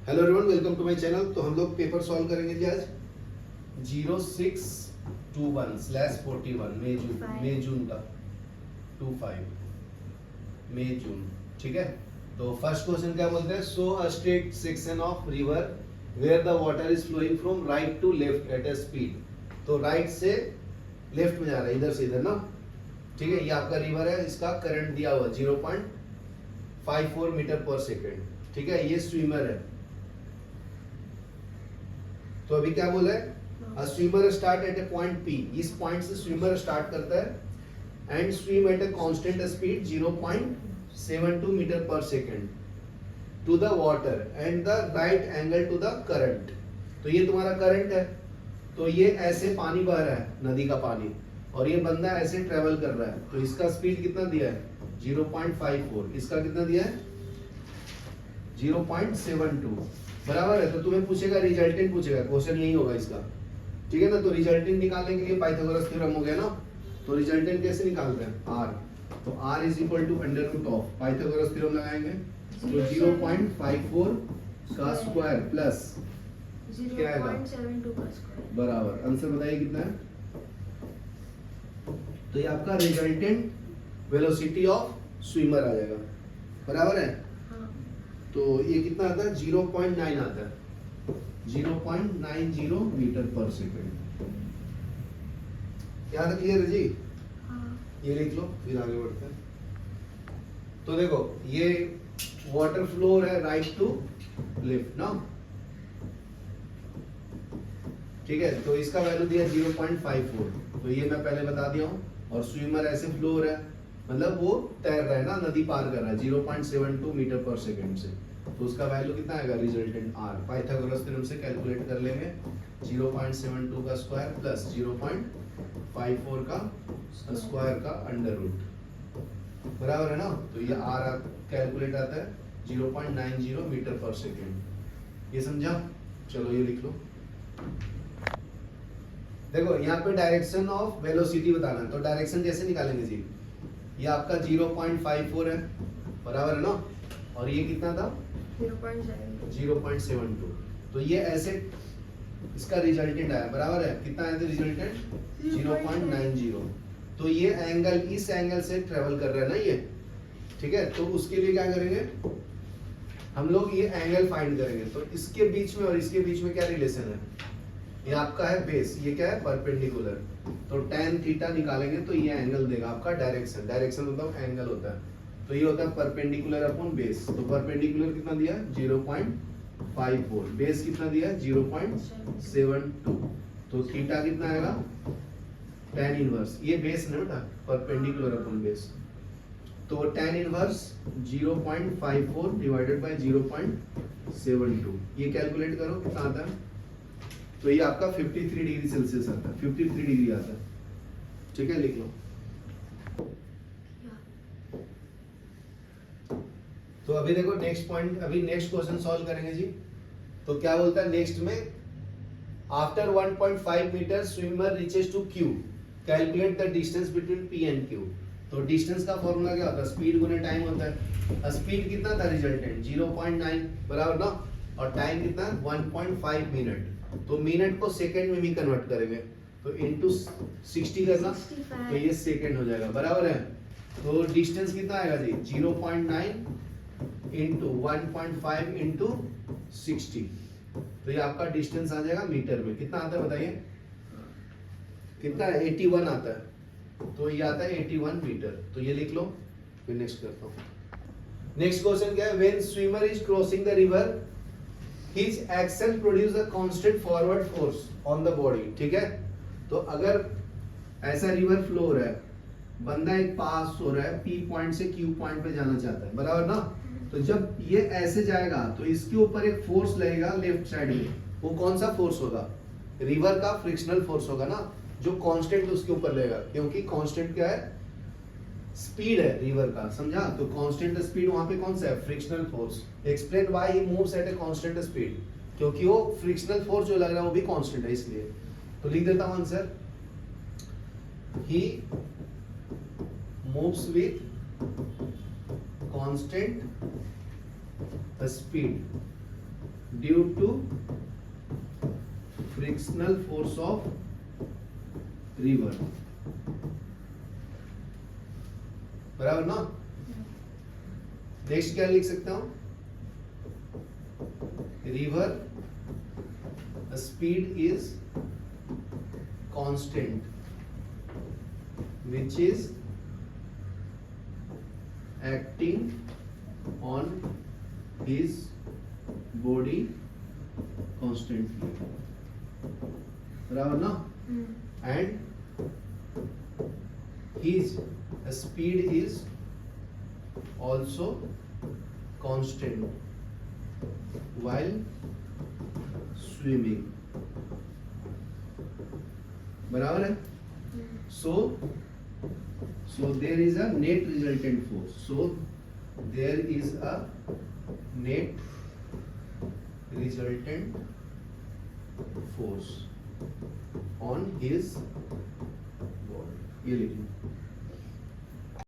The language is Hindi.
Hello everyone, welcome to my channel. तो हम लोग पेपर सॉल्व करेंगे जी आज 0621/41 मई जून का 25 मई जून। ठीक है, तो फर्स्ट क्वेश्चन क्या बोलते हैं? So a straight section of river where the water is flowing from right to left at a speed. तो राइट से लेफ्ट में जा रहा है, इधर से इधर ना। ठीक है, ये आपका रिवर है, इसका करंट दिया हुआ 0.54 मीटर पर सेकेंड। ठीक है, ये स्विमर है। तो अभी क्या बोला है? Swimmer start at a point P. इस पॉइंट से स्विमर स्टार्ट करता है and swim at a constant speed 0.72 metre per second to the water and the right angle to the current. तो ये तुम्हारा करंट है, तो ये ऐसे पानी बह रहा है, नदी का पानी, और ये बंदा ऐसे ट्रेवल कर रहा है। तो इसका स्पीड कितना दिया है? 0.54। इसका कितना दिया है? 0.72 बराबर है। तो तुम्हें पूछेगा, रिजल्टेंट पूछेगा, क्वेश्चन यही होगा इसका। ठीक है ना। तो रिजल्टेंट निकालने के लिए पाइथागोरस थ्योरम हो गया ना। तो रिजल्टेंट कैसे निकालते हैं? r। तो r is equal to under root of Pythagoras theorem लगाएंगे तो 0.54 का स्क्वायर प्लस क्या आएगा 0.72 का स्क्वायर बराबर। आंसर बताइए कितना है? तो ये आपका रिजल्टेंट वेलोसिटी ऑफ स्विमर आ जाएगा। बराबर है। तो ये कितना आता है? 0.9 आता है, 0.90 मीटर पर सेकेंड। याद है? क्लियर है जी? ये लिख लो, फिर आगे बढ़ते हैं। तो देखो, ये वाटर फ्लो है राइट टू लेफ्ट ना। ठीक है, तो इसका वैल्यू दिया 0.54। तो ये मैं पहले बता दिया हूँ। और स्विमर ऐसे फ्लो हो रहा है, मतलब वो तैर रहा है ना, नदी पार कर रहा है 0.72 मीटर पर सेकेंड से। तो उसका वैल्यू कितना आएगा? Resultant r। पाइथागोरस थ्योरम से कैलकुलेट कर लेंगे 0.72 का स्क्वायर प्लस 0.54 का स्क्वायर का अंडर रूट। बराबर है ना। तो ये r कैलकुलेट आता है 0.90 मीटर पर सेकेंड। ये समझा? चलो ये लिख लो। देखो, यहाँ पे डायरेक्शन ऑफ वेलोसिटी बताना है। तो डायरेक्शन कैसे निकालेंगे जी? ये आपका 0.54 है, बराबर है ना। और ये कितना था? 0.72। तो ये ऐसे इसका रिजल्टेंट आया, बराबर है। कितना आया था रिजल्टेंट? 0.90। तो ये एंगल इस एंगल से ट्रेवल कर रहा है ना ये। ठीक है, तो उसके लिए क्या करेंगे हम लोग? ये एंगल फाइंड करेंगे। तो इसके बीच में और इसके बीच में क्या रिलेशन है? ये आपका है बेस, ये क्या है? परपेंडिकुलर। तो tan थीटा निकालेंगे तो ये एंगल देगा आपका डायरेक्शन। डायरेक्शन मतलब एंगल होता है। तो ये होता है परपेंडिकुलर अपॉन बेस। तो परपेंडिकुलर कितना दिया? 0.54। बेस कितना दिया? 0.72। तो थीटा कितना आएगा? tan inverse. ये बेस है बेटा, परपेंडिकुलर अपॉन बेस। तो tan इनवर्स 0.54 डिवाइडेड बाय 0.72। ये कैलकुलेट करो कितना आता है। तो ये आपका 53 डिग्री सेल्सियस आता है, 53 डिग्री आता है। ठीक है, लिख लो। तो अभी देखो नेक्स्ट पॉइंट, अभी नेक्स्ट क्वेश्चन सॉल्व करेंगे जी। तो क्या बोलता है नेक्स्ट में? After 1.5 metre swimmer reaches to Q, calculate the distance between P and Q. तो डिस्टेंस का फॉर्मूला क्या होता है? स्पीड गुने टाइम होता है। स्पीड कितना था रिजल्टेंट? 0.9 बराबर ना। और टाइम कितना? 1.5 मिनट। तो मिनट को सेकंड में भी कन्वर्ट करेंगे, तो इनटू 60 करना, तो ये सेकंड हो जाएगा। बराबर है। तो डिस्टेंस कितना आएगा जी? 0.9 इंटू 1.5 इंटू 60। तो ये आपका डिस्टेंस आ जाएगा मीटर में। कितना आता है बताइए? कितना है? 81 आता है। तो ये आता है 81 मीटर। तो ये लिख लो, फिर नेक्स्ट करता हूँ। नेक्स्ट क्वेश्चन क्या है? When swimmer is crossing the river his action produce a constant forward force on the body। ठीक है, तो अगर ऐसा रिवर फ्लो हो रहा है, बंदा एक पास हो रहा है, पी पॉइंट से क्यू पॉइंट पे जाना चाहता है, बराबर ना। तो जब ये ऐसे जाएगा तो इसके ऊपर एक फोर्स लगेगा लेफ्ट साइड में। वो कौन सा फोर्स होगा? रिवर का फ्रिक्शनल फोर्स होगा ना, जो कांस्टेंट उसके ऊपर लगेगा। क्योंकि कांस्टेंट क्या है? स्पीड है रिवर का, समझा? तो कांस्टेंट स्पीड वहां पे कौन सा है? Frictional force. Explain why he moves eight a constant speed, क्योंकि वो फ्रिक्शनल फोर्स जो लग रहा है वो भी कांस्टेंट है, इसलिए। तो लिख देता हूं answer, he moves with constant speed due to frictional force of river, बराबर ना। नेक्स्ट क्या लिख सकता हूं, river speed is constant which is acting on his body constantly, बराबर ना। and his speed is also constant while swimming, बराबर है। so there is a net resultant force, so there is a net resultant force on his body, ये लिखिए।